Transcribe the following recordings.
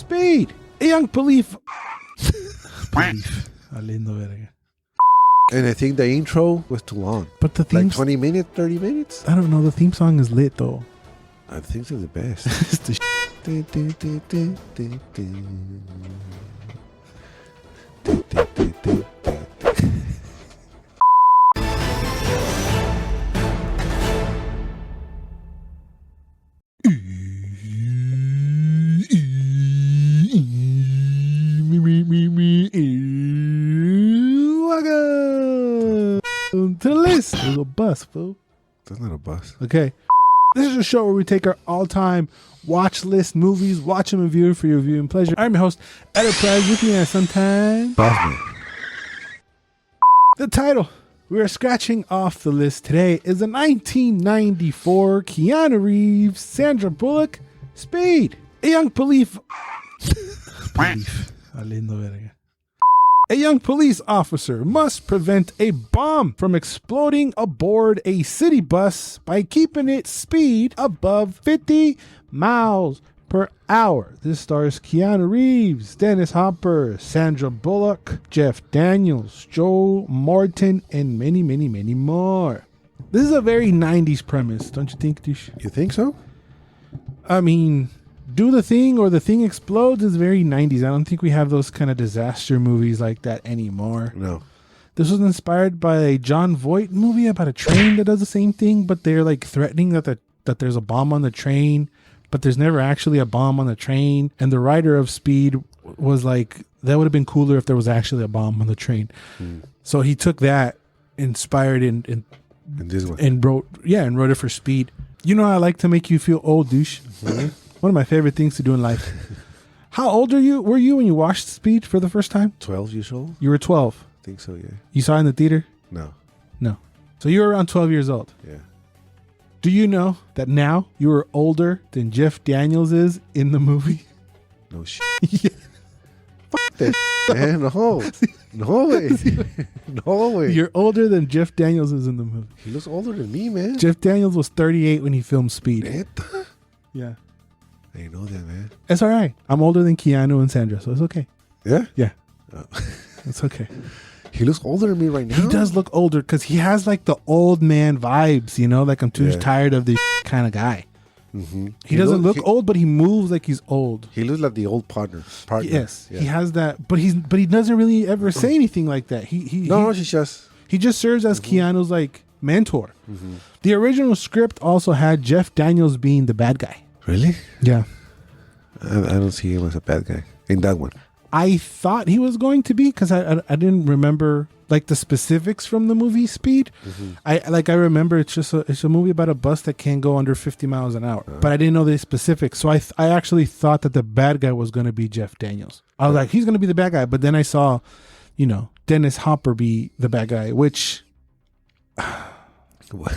Speed. A young police. Lindo verga. And I think the intro was too long. But the theme, like 20 minutes, 30 minutes. I don't know. The theme song is lit though. I think it's the best. It's the Welcome to the list. There's a bus, fool. That's not a bus. Okay. This is a show where we take our all-time watch list movies, watch them and view them for your viewing pleasure. I'm your host, Enterprise, with me at sometime. Bossman. The title we are scratching off the list today is the 1994 Keanu Reeves, Sandra Bullock, Speed. A young police... A young police officer must prevent a bomb from exploding aboard a city bus by keeping its speed above 50 miles per hour. This stars Keanu Reeves, Dennis Hopper, Sandra Bullock, Jeff Daniels, Joe Morton, and many, many, many more. This is a very 90s premise, don't you think, Douche? You think so? I mean... Do the thing or the thing explodes is very 90s. I don't think we have those kind of disaster movies like that anymore. No. This was inspired by a Jon Voight movie about a train that does the same thing, but they're like threatening that there's a bomb on the train, but there's never actually a bomb on the train. And the writer of Speed was like, that would have been cooler if there was actually a bomb on the train. So he took that, inspired in this one. and wrote it for Speed. You know, I like to make you feel old, douche. One of my favorite things to do in life. How old were you when you watched Speed for the first time? 12 years old? You were 12. I think so, yeah. You saw it in the theater? No. So you were around 12 years old. Yeah. Do you know that now you are older than Jeff Daniels is in the movie? No shit. Yeah. Fuck that, man. No. No way. No way. You're older than Jeff Daniels is in the movie. He looks older than me, man. Jeff Daniels was 38 when he filmed Speed. Neta? Yeah. I didn't know that, man. It's all right. I'm older than Keanu and Sandra, so it's okay. Yeah? Yeah. Oh. It's okay. He looks older than me right now. He does look older because he has like the old man vibes, you know, like I'm too tired of this kind of guy. Mm-hmm. He doesn't look old, but he moves like he's old. He looks like the old partner. Yes, yeah. he has that, but he doesn't really ever say anything like that. He just serves as Keanu's like mentor. Mm-hmm. The original script also had Jeff Daniels being the bad guy. Really? Yeah. I don't see him as a bad guy in that one. I thought he was going to be because I didn't remember like the specifics from the movie Speed. Mm-hmm. I remember it's a movie about a bus that can't go under 50 miles an hour, but I didn't know the specifics. So I actually thought that the bad guy was going to be Jeff Daniels. I was like, he's going to be the bad guy. But then I saw, Dennis Hopper be the bad guy, which What?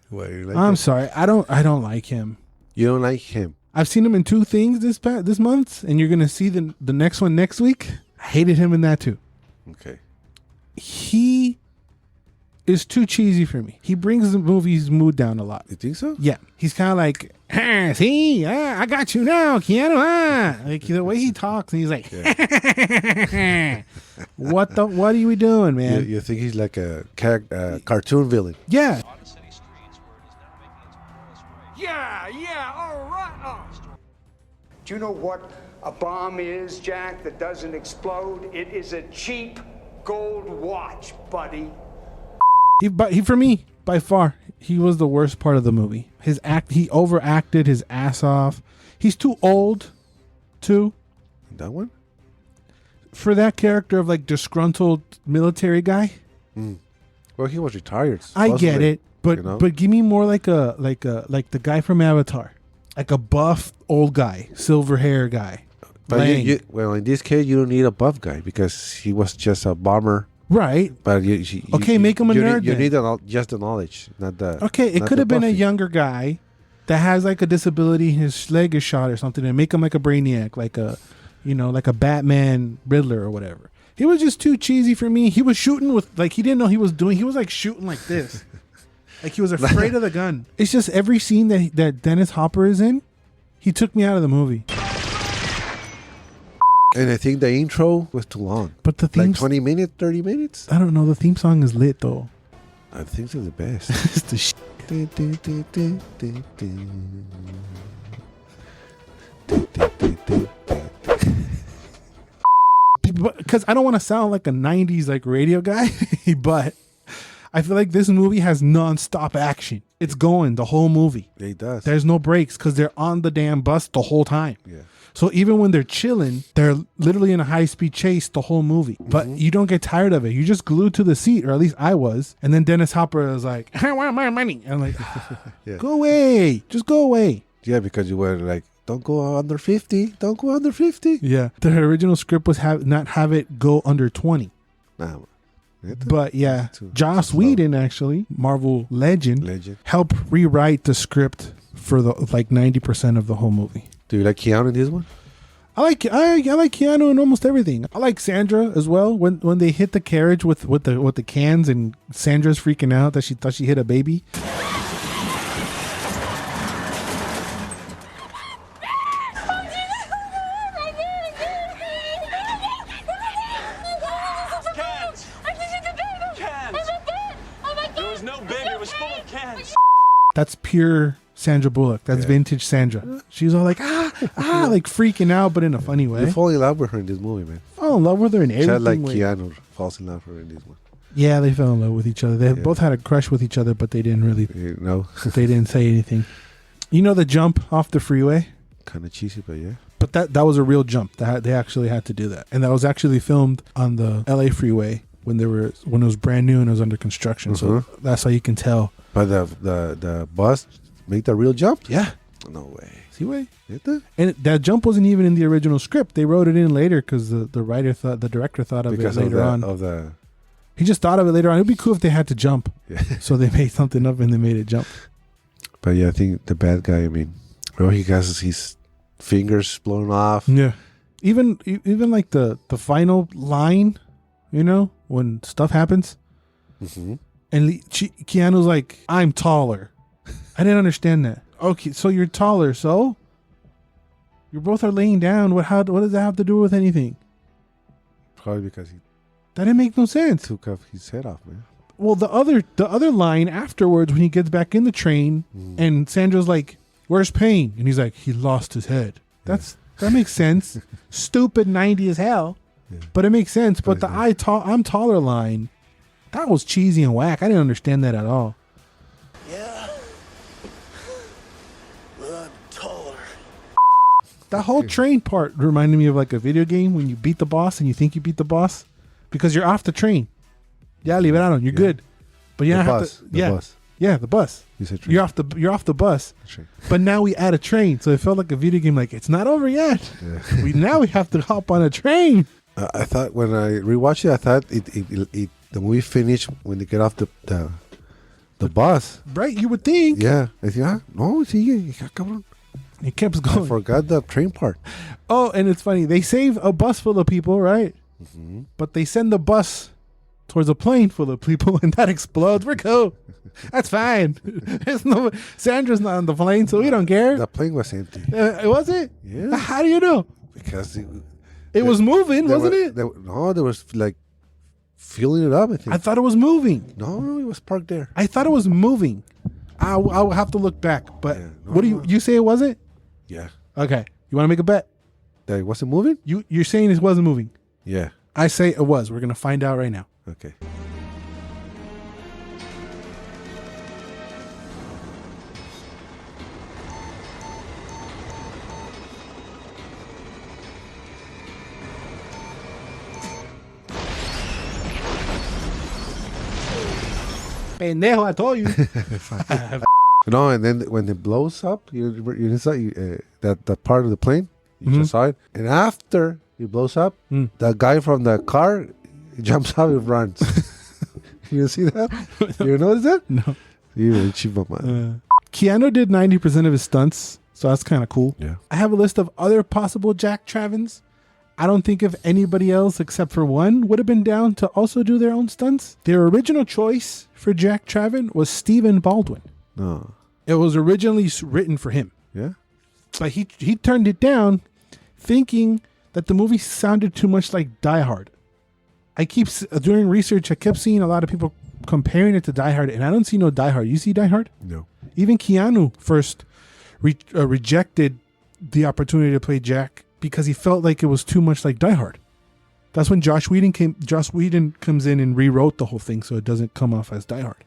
Why you like I'm him? sorry. I don't like him. You don't like him? I've seen him in two things this month, and you're going to see the next one next week. I hated him in that too. Okay. He is too cheesy for me. He brings the movie's mood down a lot. You think so? Yeah. He's kind of like, see, I got you now, Keanu. Like the way he talks, and he's like, what are we doing, man? You think he's like a cartoon villain? Yeah. Yeah, all right. Do you know what a bomb is, Jack, that doesn't explode? It is a cheap gold watch, buddy. He for me, by far, he was the worst part of the movie. He overacted his ass off. He's too old, too. That one? For that character of like disgruntled military guy. Well, he was retired. I get it. But give me more like the guy from Avatar, like a buff old guy, silver hair guy. But well, in this case, you don't need a buff guy because he was just a bomber, right? But make him a nerd. You need just the knowledge, not the. Okay, it could have been a younger guy that has like a disability, his leg is shot or something, and make him like a brainiac, like a Batman Riddler or whatever. He was just too cheesy for me. He was shooting with he didn't know he was doing. He was like shooting like this. Like he was afraid of the gun. It's just every scene that Dennis Hopper is in, he took me out of the movie. And I think the intro was too long. But the theme, like 20 minutes, 30 minutes. I don't know. The theme song is lit though. I think they're the best. It's the shit. Because I don't want to sound like a 90s like radio guy, but I feel like this movie has non-stop action. It's going the whole movie. It does. There's no breaks because they're on the damn bus the whole time. Yeah. So even when they're chilling, they're literally in a high-speed chase the whole movie. But you don't get tired of it. You're just glued to the seat, or at least I was. And then Dennis Hopper was like, I want my money. And I'm like, Yeah. Go away. Just go away. Yeah, because you were like, don't go under 50. Don't go under 50. Yeah. The original script was not have it go under 20. Nah. But yeah, Joss Whedon, actually, Marvel legend, helped rewrite the script for the like 90% of the whole movie. Do you like Keanu in this one? I like Keanu in almost everything. I like Sandra as well. When they hit the carriage with the cans and Sandra's freaking out that she thought she hit a baby. That's pure Sandra Bullock. That's vintage Sandra. She's all like, like freaking out, but in a funny way. You fall in love with her in this movie, man. Fall in love with her in everything. Just like Keanu falls in love with her in this one. Yeah, they fell in love with each other. They both had a crush with each other, but they didn't really. No. They didn't say anything. You know the jump off the freeway? Kind of cheesy, but yeah. But that was a real jump. They actually had to do that, and that was actually filmed on the LA freeway when it was brand new and it was under construction. So that's how you can tell. But the bus make the real jump? Yeah. No way. See way? And that jump wasn't even in the original script. They wrote it in later because the director thought of it later on. He just thought of it later on. It'd be cool if they had to jump. Yeah. So they made something up and they made it jump. But yeah, I think the bad guy, he has his fingers blown off. Yeah. Even like the final line, when stuff happens. Mm-hmm. And Keanu's like, I'm taller. I didn't understand that. Okay, so you're taller, so? You both are laying down. What does that have to do with anything? Probably because he that didn't make no sense. took off his head off, man. Well, the other line afterwards when he gets back in the train and Sandra's like, where's Payne? And he's like, he lost his head. That makes sense. Stupid 90 as hell. Yeah. But it makes sense. But the I'm taller line, that was cheesy and whack. I didn't understand that at all. Yeah. Well, I'm taller. That whole train part reminded me of like a video game when you beat the boss and you think you beat the boss because you're off the train. Yeah, liberaron. You're good. But you don't have to. Bus. Yeah, the bus. You said train. You're off the bus. But now we add a train, so it felt like a video game. Like it's not over yet. Yeah. we have to hop on a train. I thought when I rewatched it, I thought it the movie finished when they get off the bus. Right, you would think. Yeah. I think, no, sigue, cabrón. It keeps going. I forgot the train part. Oh, and it's funny. They save a bus full of people, right? Mm-hmm. But they send the bus towards a plane full of people, and that explodes. We're cool. That's fine. Sandra's not on the plane, so we don't care. The plane was empty. Was it? Yeah. How do you know? Because it was moving, wasn't it? There was like filling it up, I think. I thought it was moving. No, it was parked there. I thought it was moving. I'll have to look back. But what do you say it wasn't? Yeah. Okay. You want to make a bet? That it wasn't moving? You're saying it wasn't moving? Yeah. I say it was. We're going to find out right now. Okay. Pendejo, I told you. No, and then when it blows up, you saw that part of the plane. You just saw it. And after it blows up, the guy from the car jumps out and runs. You see that? You notice that? No. Keanu did 90% of his stunts, so that's kind of cool. Yeah. I have a list of other possible Jack Travins. I don't think if anybody else except for one would have been down to also do their own stunts. Their original choice for Jack Travin was Stephen Baldwin. No. It was originally written for him. Yeah. But he turned it down thinking that the movie sounded too much like Die Hard. During research, I kept seeing a lot of people comparing it to Die Hard, and I don't see no Die Hard. You see Die Hard? No. Even Keanu first rejected the opportunity to play Jack because he felt like it was too much like Die Hard. That's when Joss Whedon comes in and rewrote the whole thing so it doesn't come off as Die Hard.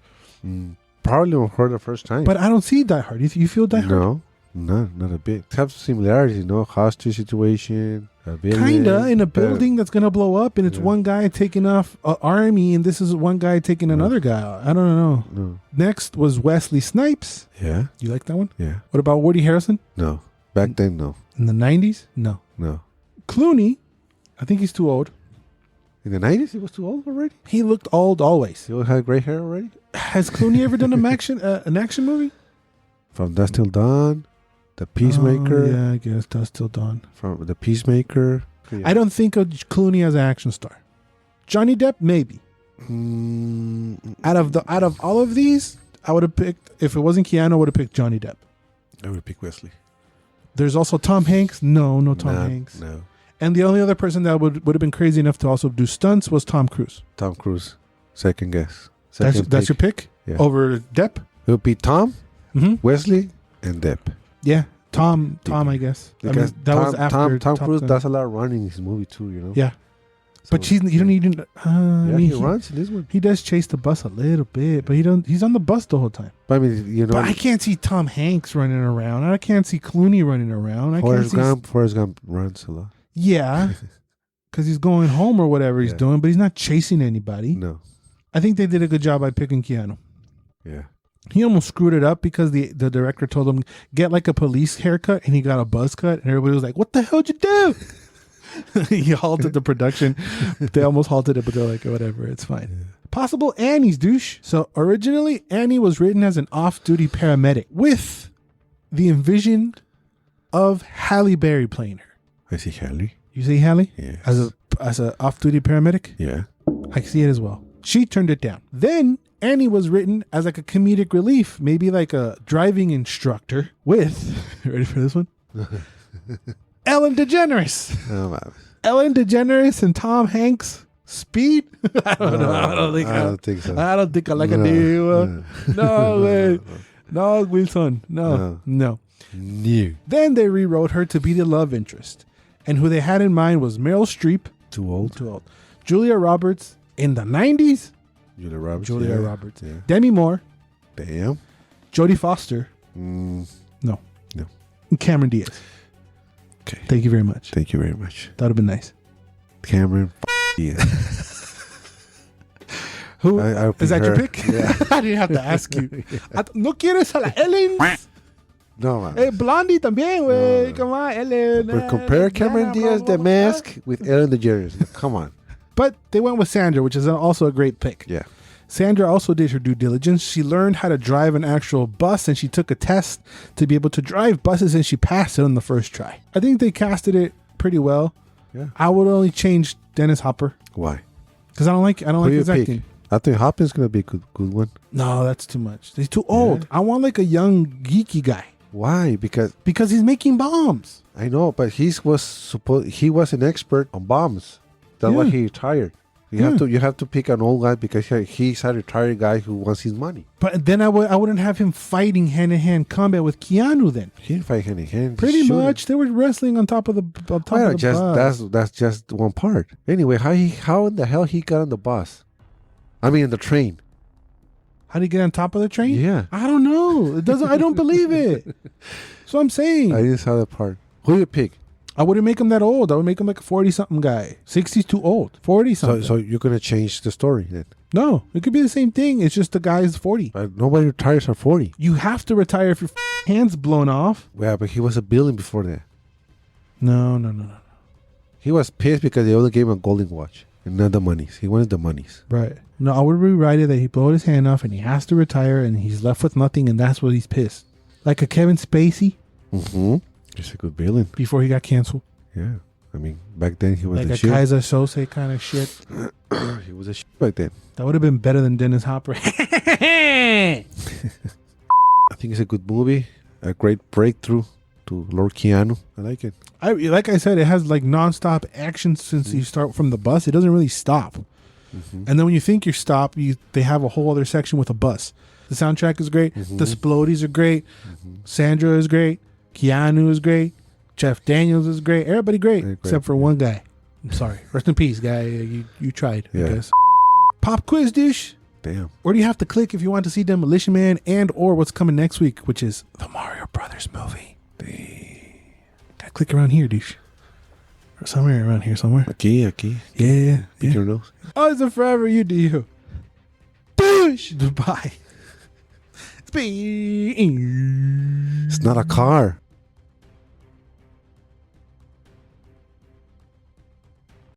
Probably for the first time. But I don't see Die Hard. You feel Die Hard? No, not a bit. It has similarities, hostage situation. Kinda in a building that's gonna blow up, and it's one guy taking off an army, and this is one guy taking another guy out. I don't know. No. Next was Wesley Snipes. Yeah. You like that one? Yeah. What about Woody Harrelson? No. Back then, no. In the 90s? No. No. Clooney, I think he's too old. In the 90s, he was too old already? He looked old always. He had gray hair already? Has Clooney ever done an action movie? From Dusk Till Dawn, The Peacemaker. Oh, yeah, I guess Dusk Till Dawn. From The Peacemaker. Yeah. I don't think of Clooney as an action star. Johnny Depp, maybe. Out of all of these, I would have picked, if it wasn't Keanu, I would have picked Johnny Depp. I would pick Wesley. There's also Tom Hanks. No Tom Hanks. No. And the only other person that would have been crazy enough to also do stunts was Tom Cruise. Tom Cruise. Second guess. That's your pick? Yeah. Over Depp? It would be Tom, Wesley, and Depp. Yeah. Tom, I guess. Because that was after Tom Cruise Gun. does a lot of running in his movie too, Yeah. So, But you don't even. he runs in this one. He does chase the bus a little bit, but he's on the bus the whole time. But I mean, But I can't see Tom Hanks running around. I can't see Clooney running around. Forrest Gump runs a lot. Yeah. Because he's going home or whatever he's doing, but he's not chasing anybody. No. I think they did a good job by picking Keanu. Yeah. He almost screwed it up because the director told him, get like a police haircut, and he got a buzz cut, and everybody was like, what the hell'd you do? He halted the production. They almost halted it, but they're like, whatever, it's fine. Yeah. Possible Annie's, douche. So originally, Annie was written as an off-duty paramedic with the envision of Halle Berry playing her. I see Halle. You see Halle? Yes. As a off-duty paramedic? Yeah. I see it as well. She turned it down. Then Annie was written as like a comedic relief, maybe like a driving instructor with, ready for this one? Ellen DeGeneres. Oh, man. Ellen DeGeneres and Tom Hanks. Speed? I don't know. I don't think so. I don't think I like a deal. No way. No, Wilson. No. New. Then they rewrote her to be the love interest. And who they had in mind was Meryl Streep. Too old. Julia Roberts in the 90s. Julia Roberts. Yeah. Demi Moore. Damn. Jodie Foster. No. And Cameron Diaz. Okay. Thank you very much. That would have been nice. Cameron Diaz. Who? Is that your pick? Yeah. I didn't have to ask you. ¿No quieres a la Ellen? No, man. Hey, Blondie también, güey. Come on, Ellen. But compare Cameron Diaz, The Mask, with Ellen DeGeneres. Come on. But they went with Sandra, which is also a great pick. Yeah. Sandra also did her due diligence. She learned how to drive an actual bus, and she took a test to be able to drive buses, and she passed it on the first try. I think they casted it pretty well. Yeah. I would only change Dennis Hopper. Why? Because I don't like his acting. I think Hopper's gonna be a good one. No, that's too much. He's too old. Yeah. I want like a young geeky guy. Why? Because he's making bombs. I know, but he was an expert on bombs. That's why he retired. You have to pick an old guy because he's a retired guy who wants his money. But then I wouldn't have him fighting hand-to-hand combat with Keanu then. He didn't fight hand-to-hand. Pretty much. They were wrestling on top of the bus. That's just one part. Anyway, how in the hell he got on the bus? I mean, in the train. How did he get on top of the train? Yeah. I don't know. I don't believe it. So I'm saying. I didn't saw that part. Who do you pick? I wouldn't make him that old. I would make him like a 40-something guy. 60's too old. 40-something. So you're going to change the story then? No. It could be the same thing. It's just the guy's 40. But nobody retires at 40. You have to retire if your hand's blown off. Yeah, but he was a villain before that. No. He was pissed because they only gave him a golden watch and not the monies. He wanted the monies. Right. No, I would rewrite it that he blowed his hand off and he has to retire and he's left with nothing and that's what he's pissed. Like a Kevin Spacey. Mm-hmm. He's a good villain. Before he got canceled. Yeah. I mean, back then he was like the a shit. Kaiser Sose kind of shit. He was a shit back then. That would have been better than Dennis Hopper. I think it's a good movie. A great breakthrough to Lord Keanu. I like it. Like I said, it has like nonstop action since you start from the bus. It doesn't really stop. And then when you think you're stopped, they have a whole other section with a bus. The soundtrack is great. The Splodies are great. Sandra is great. Keanu is great. Jeff Daniels is great. Everybody great, except for one guy. I'm sorry. Rest in peace, guy. You tried, I guess. Pop quiz dish. Damn. Where do you have to click if you want to see Demolition Man and or what's coming next week, which is the Mario Brothers movie? Gotta click around here, dish. Or somewhere around here, somewhere. Aquí. Yeah. Your nose. Oh, it's a forever you do you. Dish. Bye. It's not a car.